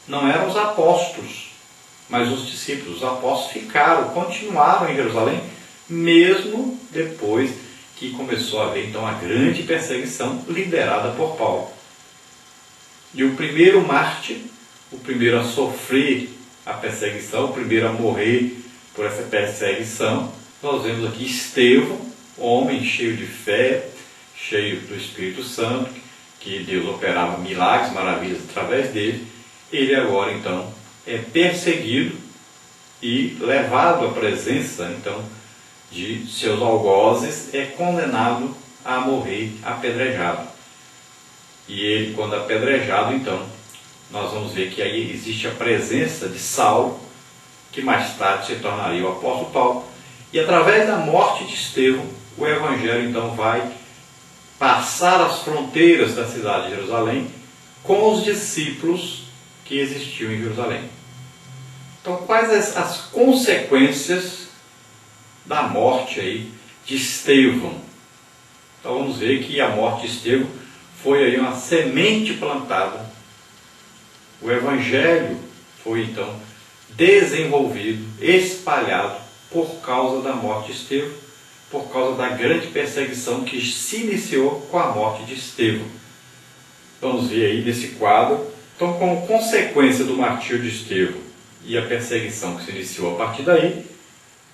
Não eram os apóstolos, mas os discípulos. Os apóstolos continuaram em Jerusalém, mesmo depois que começou a haver então a grande perseguição liderada por Paulo. E o primeiro mártir, o primeiro a sofrer a perseguição, o primeiro a morrer por essa perseguição, nós vemos aqui Estevão, homem cheio de fé, cheio do Espírito Santo, que Deus operava milagres, maravilhas através dele. Ele agora então é perseguido e levado à presença então de seus algozes, é condenado a morrer apedrejado. E ele, quando apedrejado, então nós vamos ver que aí existe a presença de Saulo, que mais tarde se tornaria o apóstolo Paulo, e através da morte de Estevão, o evangelho então vai passar as fronteiras da cidade de Jerusalém com os discípulos que existiam em Jerusalém. Então, quais as consequências da morte aí de Estevão? Então vamos ver que a morte de Estevão foi aí uma semente plantada. O evangelho foi então desenvolvido, espalhado por causa da morte de Estevão, por causa da grande perseguição que se iniciou com a morte de Estevão. Vamos ver aí nesse quadro. Então, como consequência do martírio de Estevão e a perseguição que se iniciou a partir daí,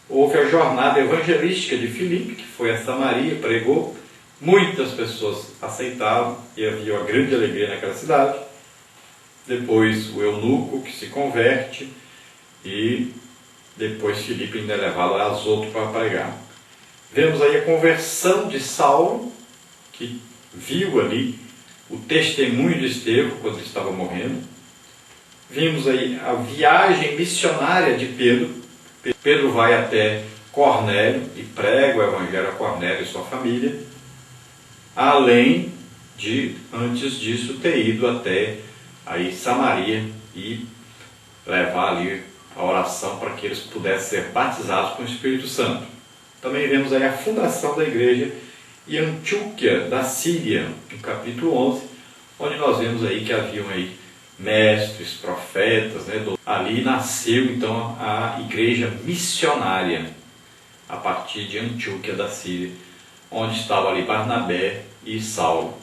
houve a jornada evangelística de Filipe, que foi a Samaria, pregou, muitas pessoas aceitavam e havia uma grande alegria naquela cidade. Depois o eunuco, que se converte, e depois Filipe ainda é levado a Azoto para pregar. Vemos aí a conversão de Saulo, que viu ali o testemunho de Estevão quando ele estava morrendo. Vimos aí a viagem missionária de Pedro. Pedro vai até Cornélio e prega o evangelho a Cornélio e sua família, além de, antes disso, ter ido até aí Samaria e levar ali a oração para que eles pudessem ser batizados com o Espírito Santo. Também vemos aí a fundação da igreja em Antioquia da Síria, no capítulo 11, onde nós vemos aí que haviam aí mestres, profetas, né? Ali nasceu então a igreja missionária, a partir de Antioquia da Síria, onde estavam ali Barnabé e Saulo.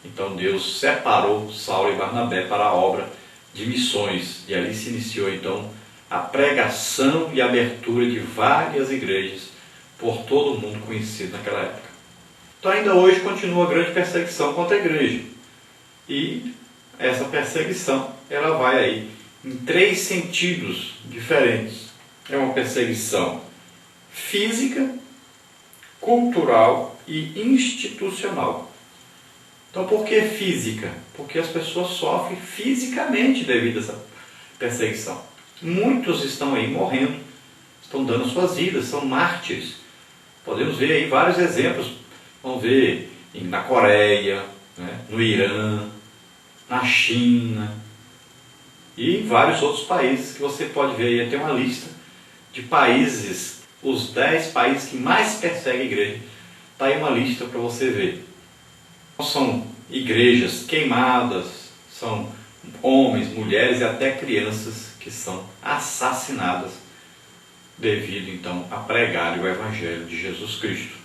Então Deus separou Saulo e Barnabé para a obra de missões, e ali se iniciou então a pregação e abertura de várias igrejas por todo o mundo conhecido naquela época. Então ainda hoje continua a grande perseguição contra a igreja, e essa perseguição ela vai aí em 3 sentidos diferentes. É uma perseguição física, cultural e institucional. Então, por que física? Porque as pessoas sofrem fisicamente devido a essa perseguição. Muitos estão aí morrendo, estão dando suas vidas, são mártires. Podemos ver aí vários exemplos. Vamos ver na Coreia, né, no Irã, na China e em vários outros países que você pode ver aí. Tem uma lista de países, os 10 países que mais perseguem a igreja. Está aí uma lista para você ver. São igrejas queimadas, são homens, mulheres e até crianças que são assassinadas devido então a pregar o evangelho de Jesus Cristo.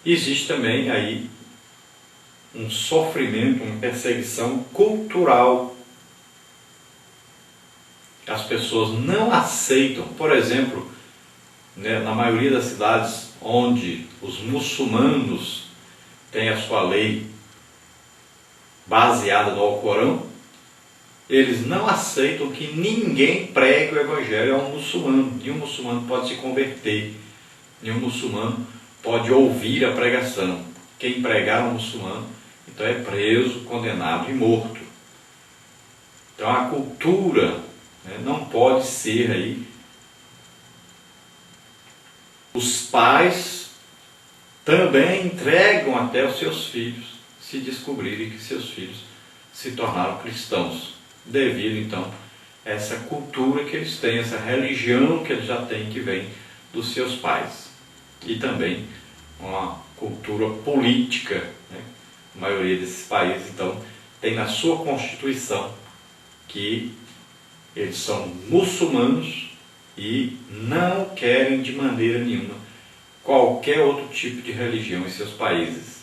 Existe também aí um sofrimento, uma perseguição cultural. As pessoas não aceitam, por exemplo, né, na maioria das cidades onde os muçulmanos têm a sua lei baseada no Alcorão, eles não aceitam que ninguém pregue o evangelho a um muçulmano. Nenhum muçulmano pode se converter, nenhum muçulmano pode ouvir a pregação. Quem pregar a um muçulmano, então é preso, condenado e morto. Então a cultura, né, não pode ser aí. Os pais também entregam até os seus filhos, se descobrirem que seus filhos se tornaram cristãos, devido então a essa cultura que eles têm, essa religião que eles já têm, que vem dos seus pais. E também uma cultura política, né? A maioria desses países então tem na sua constituição que eles são muçulmanos e não querem de maneira nenhuma qualquer outro tipo de religião em seus países.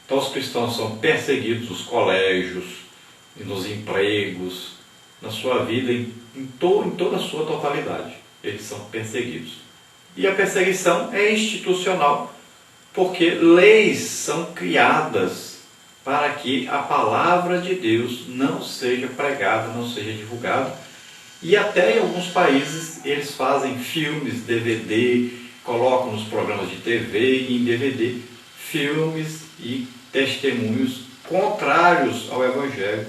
Então os cristãos são perseguidos nos colégios, nos empregos, na sua vida, em toda a sua totalidade. Eles são perseguidos. E a perseguição é institucional, porque leis são criadas para que a palavra de Deus não seja pregada, não seja divulgada. E até em alguns países eles fazem filmes, DVD, colocam nos programas de TV e em DVD filmes e testemunhos contrários ao Evangelho,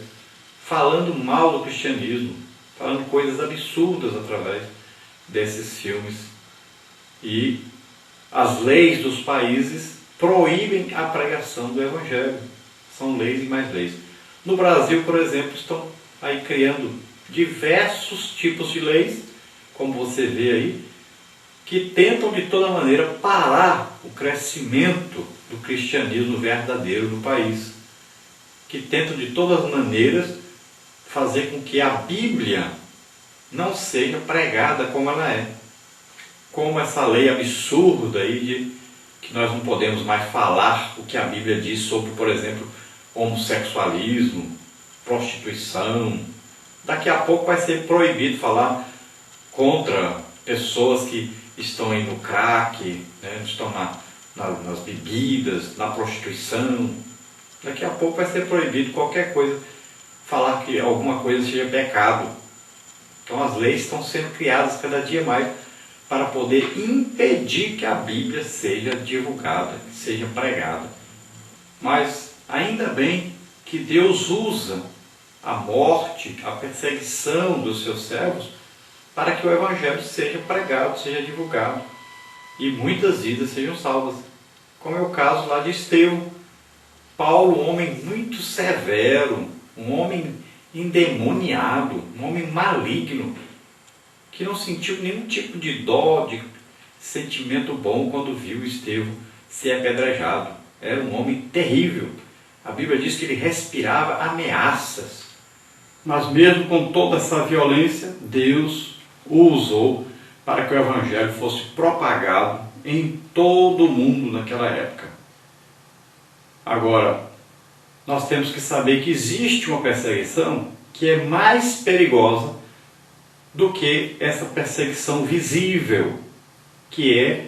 falando mal do cristianismo, falando coisas absurdas através desses filmes. E as leis dos países proíbem a pregação do Evangelho. São leis e mais leis. No Brasil, por exemplo, estão aí criando diversos tipos de leis, como você vê aí, que tentam de toda maneira parar o crescimento do cristianismo verdadeiro no país, que tentam de todas as maneiras fazer com que a Bíblia não seja pregada como ela é. Como essa lei absurda aí de que nós não podemos mais falar o que a Bíblia diz sobre, por exemplo, homossexualismo, prostituição. Daqui a pouco vai ser proibido falar contra pessoas que estão aí no crack, né, estão nas bebidas, na prostituição. Daqui a pouco vai ser proibido qualquer coisa, falar que alguma coisa seja pecado. Então as leis estão sendo criadas cada dia mais para poder impedir que a Bíblia seja divulgada, seja pregada. Mas ainda bem que Deus usa a morte, a perseguição dos seus servos para que o Evangelho seja pregado, seja divulgado e muitas vidas sejam salvas. Como é o caso lá de Estevão. Paulo, um homem muito severo, um homem endemoniado, um homem maligno, que não sentiu nenhum tipo de dó, de sentimento bom quando viu Estevão ser apedrejado. Era um homem terrível. A Bíblia diz que ele respirava ameaças. Mas mesmo com toda essa violência, Deus o usou para que o Evangelho fosse propagado em todo o mundo naquela época. Agora, nós temos que saber que existe uma perseguição que é mais perigosa do que essa perseguição visível, que é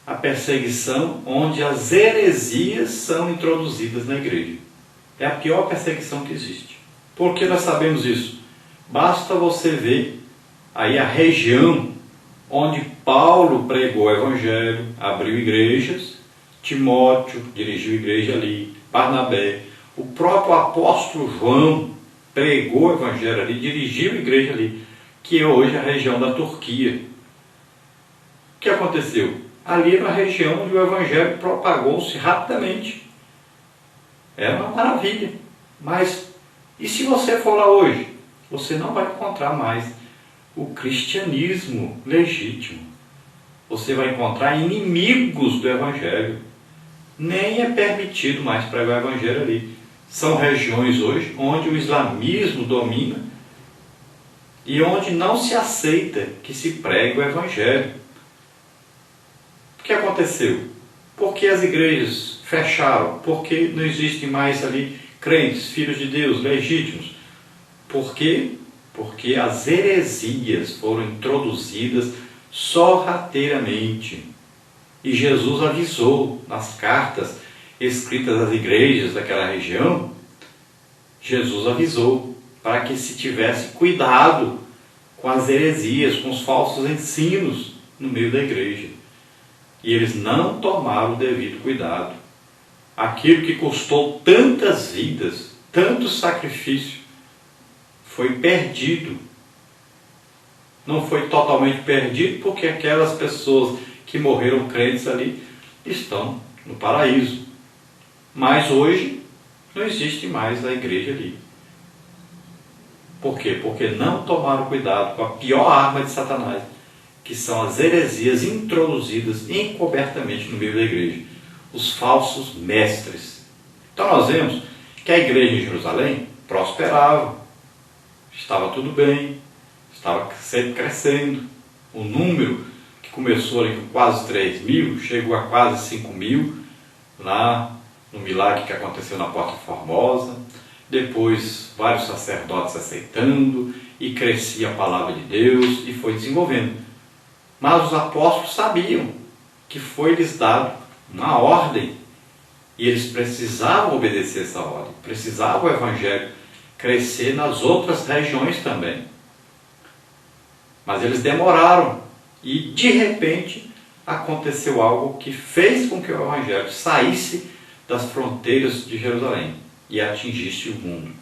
a perseguição onde as heresias são introduzidas na igreja. É a pior perseguição que existe. Por que nós sabemos isso? Basta você ver aí a região onde Paulo pregou o Evangelho, abriu igrejas, Timóteo dirigiu igreja ali, Barnabé, o próprio apóstolo João pregou o Evangelho ali, dirigiu igreja ali, que é hoje a região da Turquia. O que aconteceu? Ali era a região onde o Evangelho propagou-se rapidamente. Era uma maravilha. Mas, e se você for lá hoje? Você não vai encontrar mais o cristianismo legítimo. Você vai encontrar inimigos do Evangelho. Nem é permitido mais pregar o Evangelho ali. São regiões hoje onde o islamismo domina e onde não se aceita que se pregue o Evangelho. O que aconteceu? Por que as igrejas fecharam? Por que não existem mais ali crentes, filhos de Deus, legítimos? Por quê? Porque as heresias foram introduzidas sorrateiramente. E Jesus avisou nas cartas escritas às igrejas daquela região, Jesus avisou para que se tivesse cuidado com as heresias, com os falsos ensinos no meio da igreja. E eles não tomaram o devido cuidado. Aquilo que custou tantas vidas, tanto sacrifício, foi perdido. Não foi totalmente perdido, porque aquelas pessoas que morreram crentes ali estão no paraíso. Mas hoje não existe mais a igreja ali. Por quê? Porque não tomaram cuidado com a pior arma de Satanás, que são as heresias introduzidas encobertamente no meio da igreja, os falsos mestres. Então nós vemos que a igreja em Jerusalém prosperava, estava tudo bem, estava sempre crescendo. O número que começou ali com quase 3.000, chegou a quase 5.000, lá no milagre que aconteceu na Porta Formosa. Depois vários sacerdotes aceitando, e crescia a palavra de Deus e foi desenvolvendo. Mas os apóstolos sabiam que foi-lhes dado uma ordem e eles precisavam obedecer essa ordem, precisavam o Evangelho crescer nas outras regiões também. Mas eles demoraram e de repente aconteceu algo que fez com que o Evangelho saísse das fronteiras de Jerusalém e atingisse o mundo,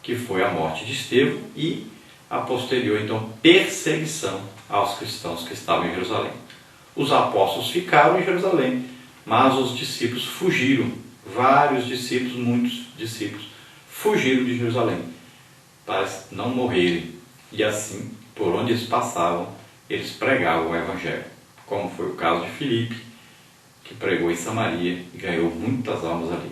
que foi a morte de Estevão e a posterior então perseguição aos cristãos que estavam em Jerusalém. Os apóstolos ficaram em Jerusalém, mas os discípulos fugiram. Vários discípulos, muitos discípulos, fugiram de Jerusalém para não morrerem. E assim, por onde eles passavam, eles pregavam o Evangelho. Como foi o caso de Filipe, que pregou em Samaria e ganhou muitas almas ali.